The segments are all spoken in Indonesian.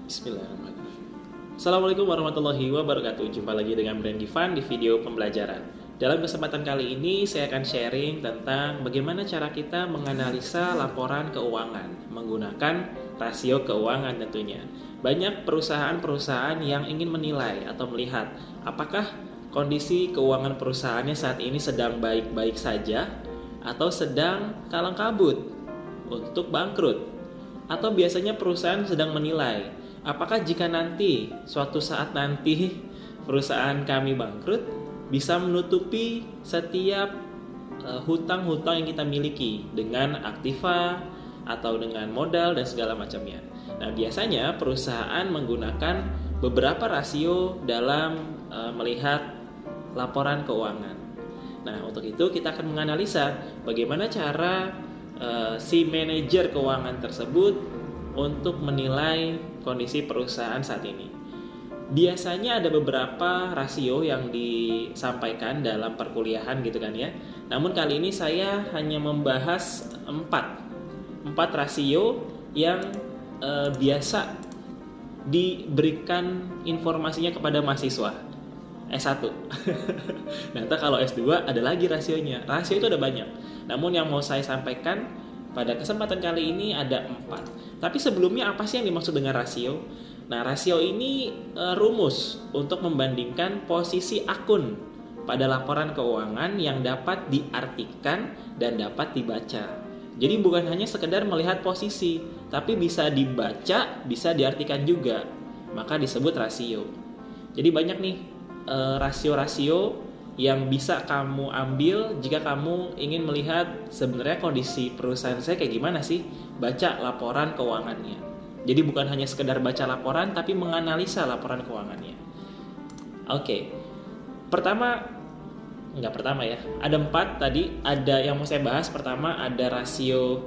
Bismillahirrahmanirrahim. Assalamualaikum warahmatullahi wabarakatuh. Jumpa lagi dengan Brand Divan di video pembelajaran. Dalam kesempatan kali ini saya akan sharing tentang bagaimana cara kita menganalisa laporan keuangan menggunakan rasio keuangan tentunya. Banyak perusahaan-perusahaan yang ingin menilai atau melihat apakah kondisi keuangan perusahaannya saat ini sedang baik-baik saja atau sedang kalang kabut untuk bangkrut. Atau biasanya perusahaan sedang menilai apakah jika nanti suatu saat nanti perusahaan kami bangkrut bisa menutupi setiap hutang-hutang yang kita miliki dengan aktiva atau dengan modal dan segala macamnya. Nah, biasanya perusahaan menggunakan beberapa rasio dalam melihat laporan keuangan. Nah, untuk itu kita akan menganalisa bagaimana cara si manajer keuangan tersebut untuk menilai kondisi perusahaan saat ini. Biasanya ada beberapa rasio yang disampaikan dalam perkuliahan gitu kan ya. Namun kali ini saya hanya membahas 4 rasio yang biasa diberikan informasinya kepada mahasiswa S1. Nah, kalau S2 ada lagi rasionya. Rasio itu ada banyak. Namun yang mau saya sampaikan pada kesempatan kali ini ada 4. Tapi sebelumnya apa sih yang dimaksud dengan rasio? Nah, rasio ini rumus untuk membandingkan posisi akun pada laporan keuangan yang dapat diartikan dan dapat dibaca. Jadi bukan hanya sekedar melihat posisi, tapi bisa dibaca, bisa diartikan juga. Maka disebut rasio. Jadi banyak nih rasio-rasio yang bisa kamu ambil jika kamu ingin melihat sebenarnya kondisi perusahaan saya kayak gimana sih, baca laporan keuangannya. Jadi bukan hanya sekedar baca laporan, tapi menganalisa laporan keuangannya. Oke, ada 4 tadi. Ada yang mau saya bahas. Pertama ada rasio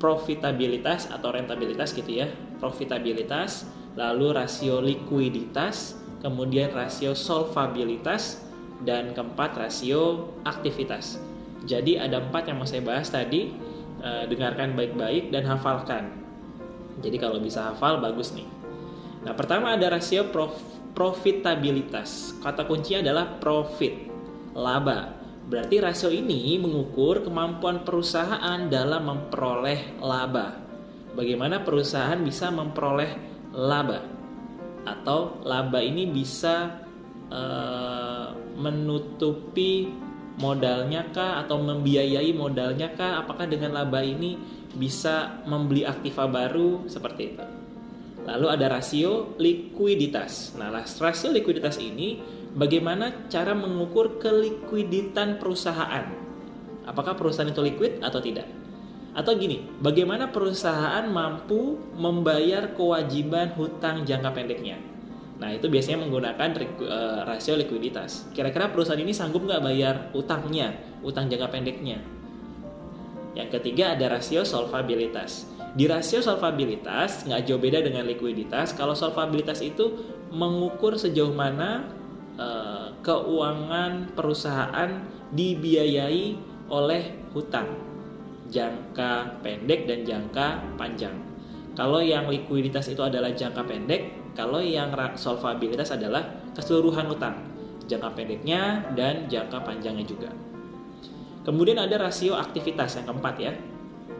profitabilitas atau rentabilitas gitu ya, profitabilitas. Lalu rasio likuiditas, kemudian rasio solvabilitas, dan keempat rasio aktivitas. Jadi ada 4 yang mau saya bahas tadi. Dengarkan baik-baik dan hafalkan. Jadi kalau bisa hafal bagus nih. Nah, pertama ada rasio profitabilitas. Kata kuncinya adalah profit, laba. Berarti rasio ini mengukur kemampuan perusahaan dalam memperoleh laba. Bagaimana perusahaan bisa memperoleh laba? Atau laba ini bisa menutupi modalnya kah atau membiayai modalnya kah? Apakah dengan laba ini bisa membeli aktiva baru? Seperti itu. Lalu ada rasio likuiditas. Nah, rasio likuiditas ini bagaimana cara mengukur kelikuiditan perusahaan? Apakah perusahaan itu liquid atau tidak? Atau gini, bagaimana perusahaan mampu membayar kewajiban hutang jangka pendeknya? Nah, itu biasanya menggunakan rasio likuiditas. Kira-kira perusahaan ini sanggup nggak bayar utangnya, utang jangka pendeknya? Yang ketiga ada rasio solvabilitas. Di rasio solvabilitas nggak jauh beda dengan likuiditas. Kalau solvabilitas itu mengukur sejauh mana keuangan perusahaan dibiayai oleh hutang jangka pendek dan jangka panjang. Kalau yang likuiditas itu adalah jangka pendek, kalau yang solvabilitas adalah keseluruhan utang, jangka pendeknya dan jangka panjangnya juga. Kemudian ada rasio aktivitas yang keempat ya.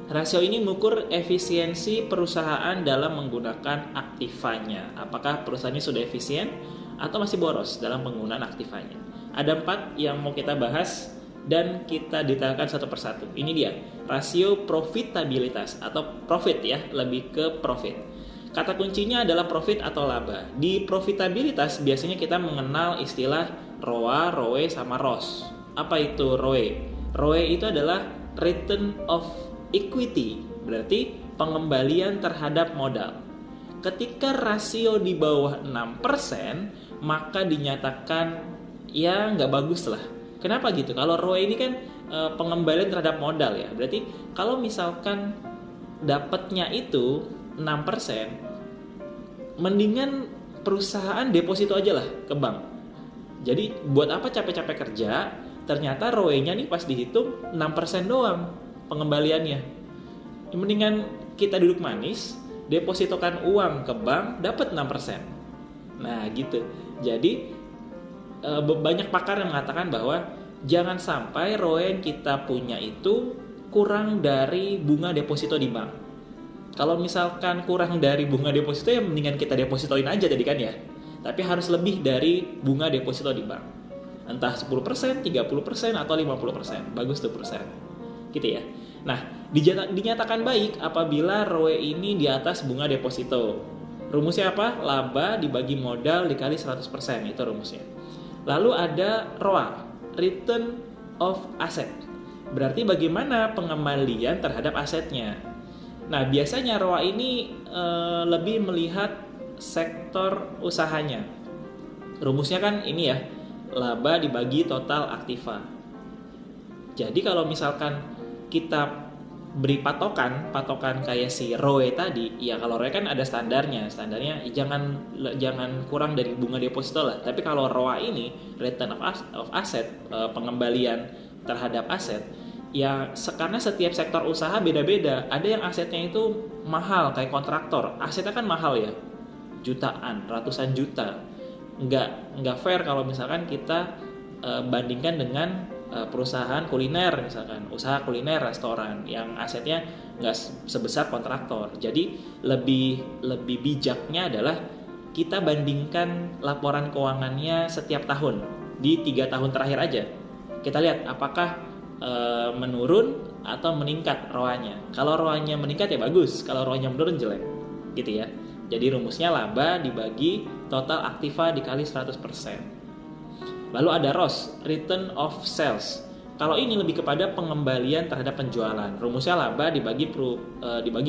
Rasio ini mengukur efisiensi perusahaan dalam menggunakan aktivanya. Apakah perusahaannya sudah efisien atau masih boros dalam penggunaan aktivanya? Ada 4 yang mau kita bahas dan kita detailkan satu persatu. Ini dia, rasio profitabilitas atau profit ya, lebih ke profit. Kata kuncinya adalah profit atau laba. Di profitabilitas biasanya kita mengenal istilah ROA, ROE, sama ROS. Apa itu ROE? ROE itu adalah return of equity, berarti pengembalian terhadap modal. Ketika rasio di bawah 6%, maka dinyatakan ya nggak bagus lah. Kenapa gitu? Kalau ROE ini kan pengembalian terhadap modal ya. Berarti kalau misalkan dapatnya itu 6%, mendingan perusahaan deposito aja lah ke bank. Jadi buat apa capek-capek kerja, ternyata ROE-nya nih pas dihitung 6% doang pengembaliannya. Mendingan kita duduk manis, depositokan uang ke bank dapat 6%. Nah gitu. Jadi banyak pakar yang mengatakan bahwa jangan sampai ROE yang kita punya itu kurang dari bunga deposito di bank. Kalau misalkan kurang dari bunga deposito, ya mendingan kita depositoin aja tadi kan ya. Tapi harus lebih dari bunga deposito di bank. Entah 10%, 30%, atau 50%. Bagus tuh persen. Gitu ya. Nah, dinyatakan baik apabila ROE ini di atas bunga deposito. Rumusnya apa? Laba dibagi modal dikali 100%. Itu rumusnya. Lalu ada ROA, Return of Asset. Berarti bagaimana pengembalian terhadap asetnya. Nah, biasanya ROA ini lebih melihat sektor usahanya. Rumusnya kan ini ya, laba dibagi total aktiva. Jadi kalau misalkan kita beri patokan kayak si ROE tadi, ya kalau ROE kan ada standarnya jangan kurang dari bunga deposito lah. Tapi kalau ROA ini, Return of Asset, pengembalian terhadap aset, ya karena setiap sektor usaha beda-beda. Ada yang asetnya itu mahal kayak kontraktor, asetnya kan mahal ya, jutaan, ratusan juta. Nggak fair kalau misalkan kita bandingkan dengan perusahaan kuliner, misalkan usaha kuliner, restoran yang asetnya nggak sebesar kontraktor. Jadi lebih bijaknya adalah kita bandingkan laporan keuangannya setiap tahun di 3 tahun terakhir aja. Kita lihat apakah menurun atau meningkat ROA-nya. Kalau ROA-nya meningkat ya bagus, kalau ROA-nya menurun jelek. Gitu ya. Jadi rumusnya laba dibagi total aktiva dikali 100%. Lalu ada ROS, Return of Sales. Kalau ini lebih kepada pengembalian terhadap penjualan. Rumusnya laba dibagi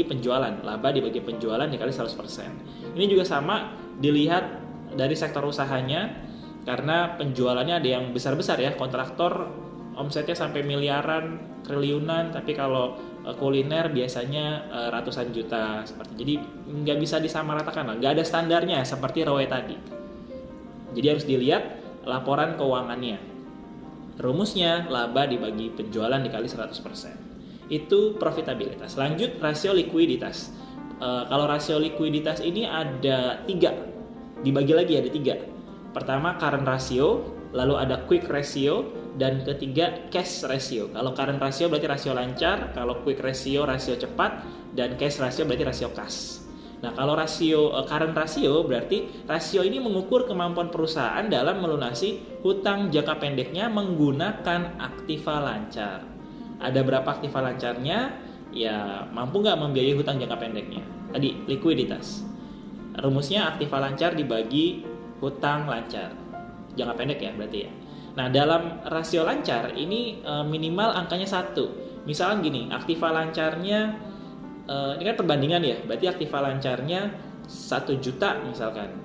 penjualan. Laba dibagi penjualan dikali 100%. Ini juga sama dilihat dari sektor usahanya, karena penjualannya ada yang besar-besar ya. Kontraktor omsetnya sampai miliaran, triliunan, tapi kalau kuliner biasanya ratusan juta seperti. Jadi nggak bisa disamaratakan lah, nggak ada standarnya seperti ROE tadi. Jadi harus dilihat laporan keuangannya. Rumusnya laba dibagi penjualan dikali 100%. Itu profitabilitas. Lanjut rasio likuiditas. Kalau rasio likuiditas ini ada 3, dibagi lagi ada 3. Pertama current ratio, lalu ada quick ratio, dan ketiga cash ratio. Kalau current ratio berarti rasio lancar, kalau quick ratio rasio cepat, dan cash ratio berarti rasio kas. Nah, kalau current ratio berarti rasio ini mengukur kemampuan perusahaan dalam melunasi hutang jangka pendeknya menggunakan aktiva lancar. Ada berapa aktiva lancarnya? Ya, mampu nggak membiayai hutang jangka pendeknya? Tadi likuiditas. Rumusnya aktiva lancar dibagi hutang lancar. Jangka pendek ya berarti ya. Nah, dalam rasio lancar ini minimal angkanya 1. Misalkan gini, aktiva lancarnya ini kan perbandingan ya, berarti aktiva lancarnya 1 juta misalkan.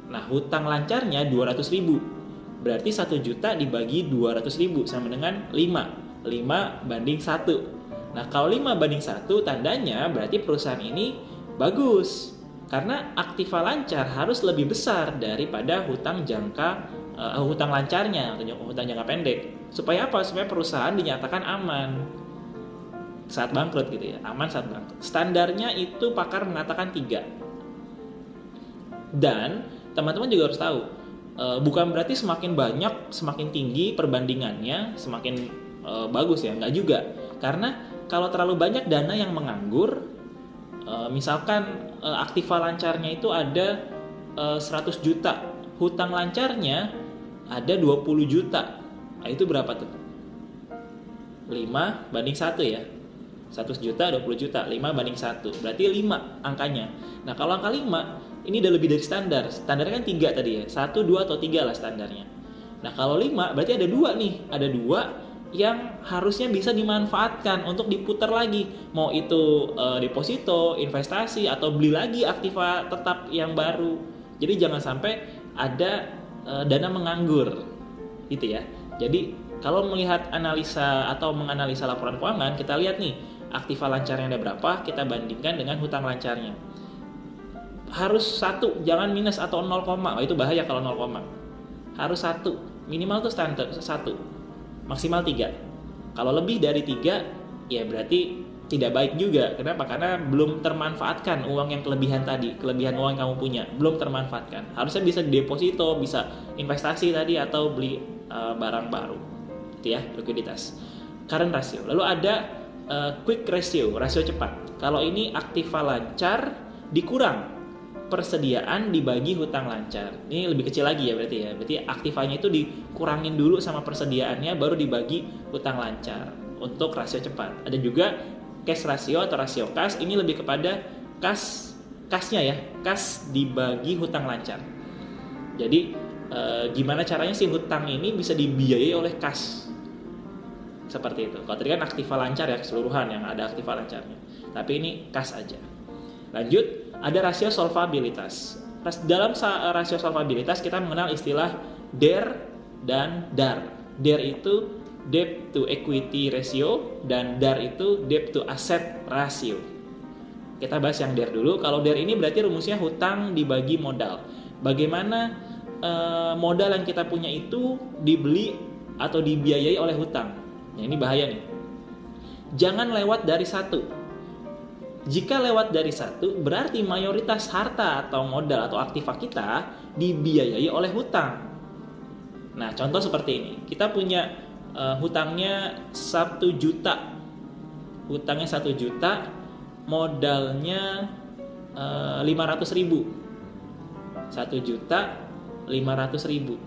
Nah, hutang lancarnya 200.000. Berarti 1 juta dibagi 200.000 sama dengan 5 banding 1. Nah, kalau 5 banding 1 tandanya berarti perusahaan ini bagus. Karena aktiva lancar harus lebih besar daripada hutang lancarnya, hutang jangka pendek. Supaya apa? Supaya perusahaan dinyatakan aman saat bangkrut gitu ya, aman saat bangkrut. Standarnya itu pakar mengatakan 3. Dan teman-teman juga harus tahu, bukan berarti semakin banyak, semakin tinggi perbandingannya, semakin bagus ya, enggak juga. Karena kalau terlalu banyak dana yang menganggur, misalkan aktiva lancarnya itu ada 100 juta, hutang lancarnya ada 20 juta. Nah, itu berapa tuh? 5 banding 1 ya. 100 juta, 20 juta, 5 banding 1. Berarti 5 angkanya. Nah, kalau angka 5, ini udah lebih dari standar. Standarnya kan 3 tadi ya. 1, 2, atau 3 lah standarnya. Nah, kalau 5, berarti ada 2 nih. Ada 2 yang harusnya bisa dimanfaatkan untuk diputar lagi. Mau itu deposito, investasi, atau beli lagi aktiva tetap yang baru. Jadi jangan sampai ada dana menganggur. Gitu ya. Jadi kalau melihat analisa atau menganalisa laporan keuangan, kita lihat nih, aktiva lancarnya ada berapa, kita bandingkan dengan hutang lancarnya. Harus 1, jangan minus atau 0, itu bahaya kalau 0. Harus 1, minimal tuh standar 1, maksimal 3. Kalau lebih dari 3, ya berarti tidak baik juga. Kenapa? Karena belum termanfaatkan uang yang kelebihan tadi, kelebihan uang yang kamu punya belum termanfaatkan. Harusnya bisa deposito, bisa investasi tadi, atau beli barang baru, itu ya, likuiditas. Current ratio. Lalu ada quick ratio, rasio cepat. Kalau ini aktiva lancar dikurang persediaan dibagi hutang lancar. Ini lebih kecil lagi ya berarti ya. Berarti aktivanya itu dikurangin dulu sama persediaannya, baru dibagi hutang lancar untuk rasio cepat. Ada juga cash ratio atau rasio kas. Ini lebih kepada kasnya ya, kas dibagi hutang lancar. Jadi gimana caranya sih hutang ini bisa dibiayai oleh kas, seperti itu. Kalau tadi kan aktiva lancar ya, keseluruhan yang ada aktiva lancarnya, tapi ini kas aja. Lanjut, ada rasio solvabilitas. Dalam rasio solvabilitas kita mengenal istilah DER dan DAR. DER itu debt to equity ratio, dan DAR itu debt to asset ratio. Kita bahas yang DER dulu. Kalau DER ini berarti rumusnya hutang dibagi modal. Bagaimana modal yang kita punya itu dibeli atau dibiayai oleh hutang. Nah, ini bahaya nih. Jangan lewat dari satu. Jika lewat dari satu, berarti mayoritas harta atau modal atau aktiva kita dibiayai oleh hutang. Nah, contoh seperti ini. Kita punya hutangnya 1 juta. Hutangnya 1 juta, modalnya 500.000. 1 juta 500.000.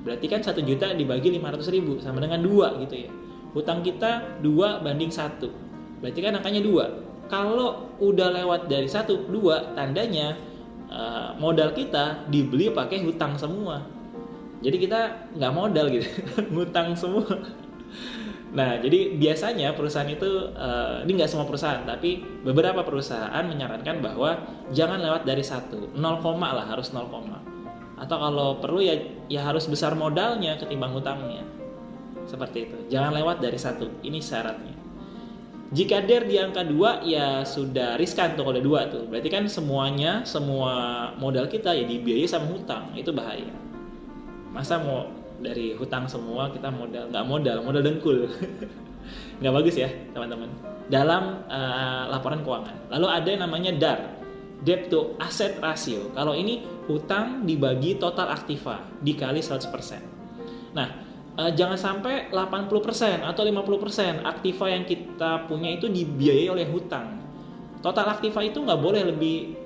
Berarti kan 1 juta dibagi 500.000 sama dengan 2 gitu ya. Hutang kita 2:1. Berarti kan angkanya 2. Kalau udah lewat dari 1, 2, tandanya modal kita dibeli pakai hutang semua. Jadi kita nggak modal gitu, ngutang semua. Nah, jadi biasanya perusahaan itu, ini nggak semua perusahaan, tapi beberapa perusahaan menyarankan bahwa jangan lewat dari 1, 0, lah, harus 0, atau kalau perlu ya harus besar modalnya ketimbang hutangnya. Seperti itu. Jangan lewat dari 1, ini syaratnya. Jika DER di angka 2 ya sudah riskan tuh kalau 2 tuh. Berarti kan semua modal kita ya dibiayai sama hutang, itu bahaya. Masa mau dari hutang semua kita nggak modal dengkul. Nggak bagus ya teman-teman dalam laporan keuangan. Lalu ada yang namanya DAR, debt to asset ratio. Kalau ini hutang dibagi total aktiva dikali 100%. Nah, jangan sampai 80% atau 50% aktiva yang kita punya itu dibiayai oleh hutang. Total aktiva itu nggak boleh lebih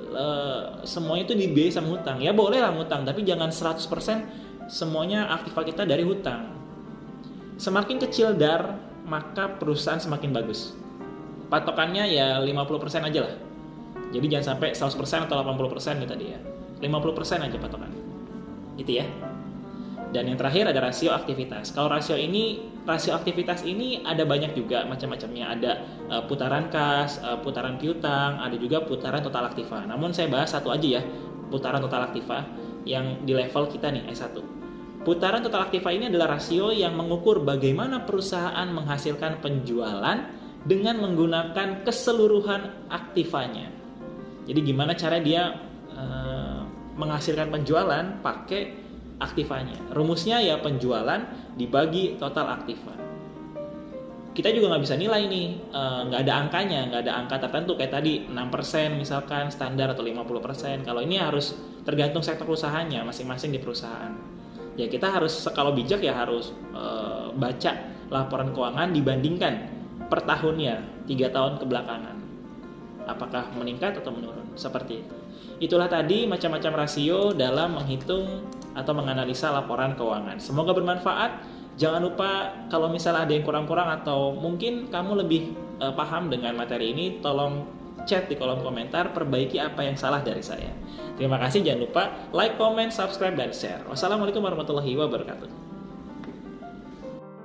semuanya itu dibiayai sama hutang. Ya boleh lah hutang, tapi jangan 100% semuanya aktiva kita dari hutang. Semakin kecil DAR, maka perusahaan semakin bagus. Patokannya ya 50% aja lah. Jadi jangan sampai 100% atau 80% gitu tadi ya. 50% aja patokan. Itu ya. Dan yang terakhir ada rasio aktivitas. Kalau rasio aktivitas ini ada banyak juga macam-macamnya. Ada putaran kas, putaran piutang, ada juga putaran total aktiva. Namun saya bahas satu aja ya, putaran total aktiva yang di level kita nih S1. Putaran total aktiva ini adalah rasio yang mengukur bagaimana perusahaan menghasilkan penjualan dengan menggunakan keseluruhan aktivanya. Jadi gimana cara dia menghasilkan penjualan pakai aktivanya. Rumusnya ya penjualan dibagi total aktiva. Kita juga nggak bisa nilai nih, nggak ada angkanya, nggak ada angka tertentu kayak tadi 6% misalkan standar atau 50%. Kalau ini harus tergantung sektor usahanya masing-masing di perusahaan. Ya kita harus, kalau bijak ya harus baca laporan keuangan dibandingkan per tahunnya 3 tahun kebelakangan. Apakah meningkat atau menurun? Seperti itu. Itulah tadi macam-macam rasio dalam menghitung atau menganalisa laporan keuangan. Semoga bermanfaat. Jangan lupa kalau misalnya ada yang kurang-kurang atau mungkin kamu lebih paham dengan materi ini, tolong chat di kolom komentar, perbaiki apa yang salah dari saya. Terima kasih, jangan lupa like, comment, subscribe, dan share. Wassalamualaikum warahmatullahi wabarakatuh.